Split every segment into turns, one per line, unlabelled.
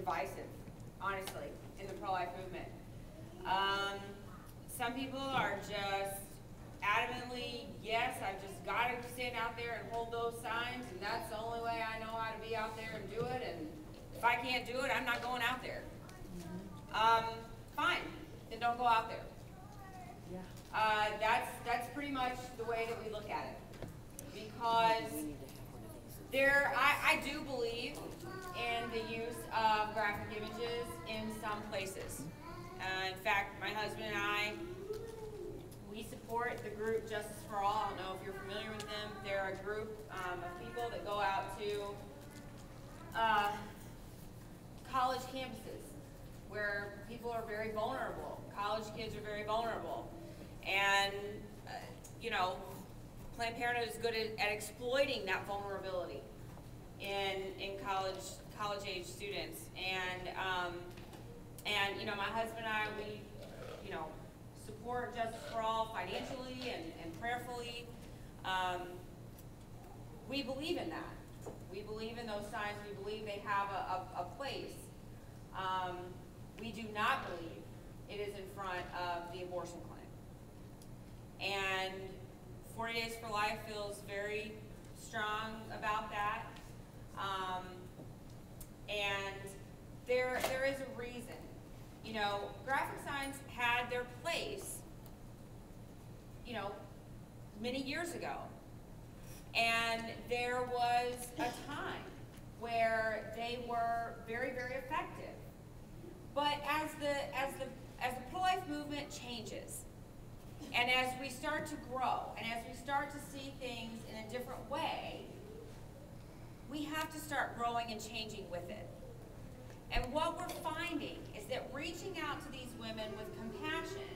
divisive, honestly, in the pro-life movement. Some people are just adamantly, yes, I've just got to stand out there and hold those signs, and that's the only way I know how to be out there and do it, and if I can't do it, I'm not going out there. Fine, then don't go out there. That's pretty much the way that we look at it. Because I do believe in the use of graphic images in some places. In fact, my husband and I, we support the group Justice for All. I don't know if you're familiar with them. They're a group of people that go out to college campuses where people are very vulnerable. College kids are very vulnerable. And, you know, Planned Parenthood is good at exploiting that vulnerability in college-age students. And you know, my husband and I, we, you know, support Justice for All financially and prayerfully. We believe in that. We believe in those signs. We believe they have a place. We do not believe it is in front of the abortion clinic. And 40 Days for Life feels very strong about that. And there is a reason. You know, graphic signs had their place, you know, many years ago. And there was a time where they were very, very effective. But as the pro-life movement changes, and as we start to grow, and as we start to see things in a different way, we have to start growing and changing with it. And what we're finding is that reaching out to these women with compassion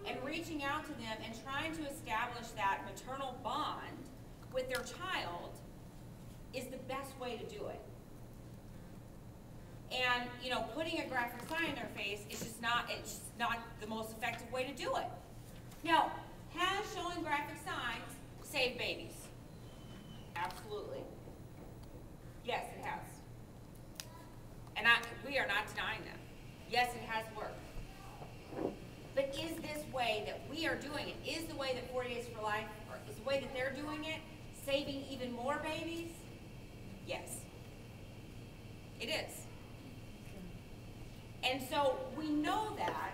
and reaching out to them and trying to establish that maternal bond with their child is the best way to do it. And, you know, putting a graphic sign in their face is just not, it's not the most effective way to do it. Now, has showing graphic signs saved babies? Absolutely. Yes, it has. And we are not denying that. Yes, it has worked. But is this way that we are doing it, is the way that 40 Days for Life, or is the way that they're doing it, saving even more babies? Yes. It is. And so we know that.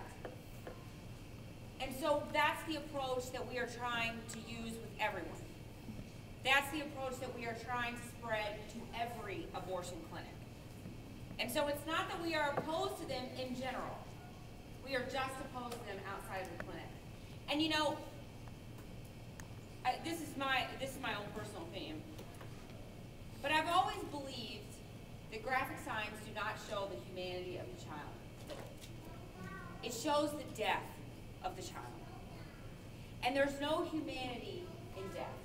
And so that's the approach that we are trying to use with everyone. That's the approach that we are trying to spread to every abortion clinic. And so it's not that we are opposed to them in general. We are just opposed to them outside of the clinic. And you know, this is my own personal opinion. But I've always believed that graphic signs do not show the humanity of the child. It shows the death of the child. And there's no humanity in death.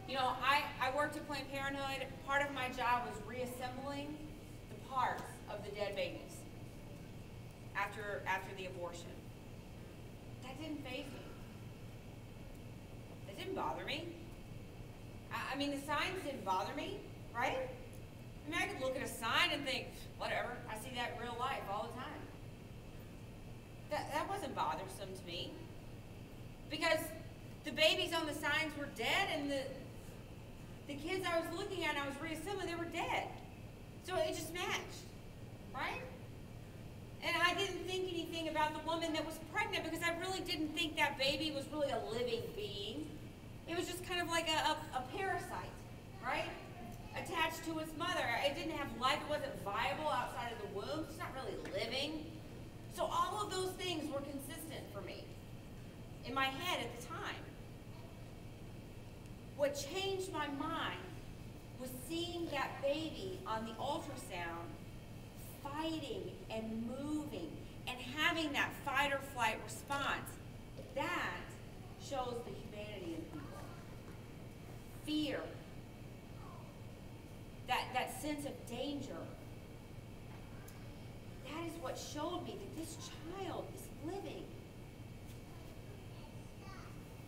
You know, I worked at Planned Parenthood. Part of my job was reassembling the parts of the dead babies after the abortion. That didn't faze me. That didn't bother me. I mean, the signs didn't bother me, right? I mean, I could look at a sign and think, whatever, I see that in real life all the time. That wasn't bothersome to me. Because the babies on the signs were dead, and the kids I was looking at and I was reassembling, they were dead. So it just matched, right? And I didn't think anything about the woman that was pregnant, because I really didn't think that baby was really a living being. It was just kind of like a parasite, right? Attached to its mother. It didn't have life. It wasn't viable outside of the womb. It's not really living. So all of those things were consistent for me in my head at the time. What changed my mind was seeing that baby on the ultrasound fighting and moving and having that fight or flight response. That shows the humanity in people. Fear. That sense of danger. That is what showed me that this child is living.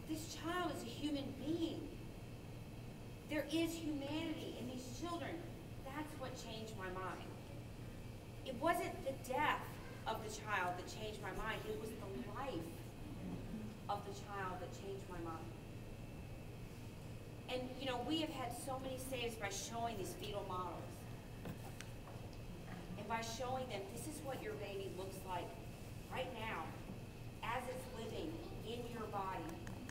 This child is a human being. There is humanity in these children. That's what changed my my mind. It wasn't the death of the child that changed my mind. It was the life of the child that changed my mind. And, you know, we have had so many saves by showing these fetal models. And by showing them, this is what your baby looks like right now, as it's living in your body.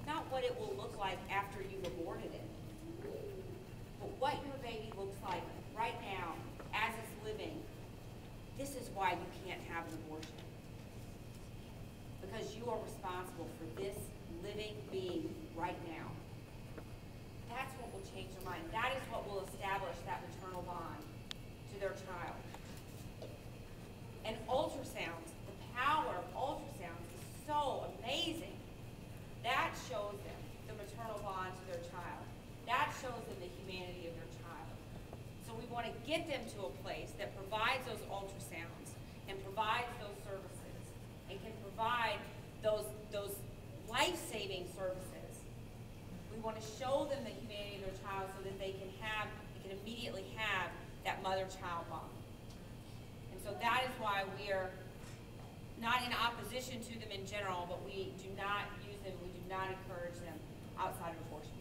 Not what it will look like after you've aborted it, but what your baby looks like right now, as it's living. This is why you can't have an abortion. Because you are responsible for this living being right now. That's what will change their mind. That is what will establish that maternal bond to their child. And ultrasounds, the power of ultrasounds is so amazing. That shows them the maternal bond to their child. That shows them the humanity of their child. So we want to get them to a place that provides those ultrasounds and provides those services and can provide those life-saving services. We want to show them the humanity of their child so that they can immediately have that mother-child bond. And so that is why we are not in opposition to them in general, but we do not use them, we do not encourage them outside of abortion.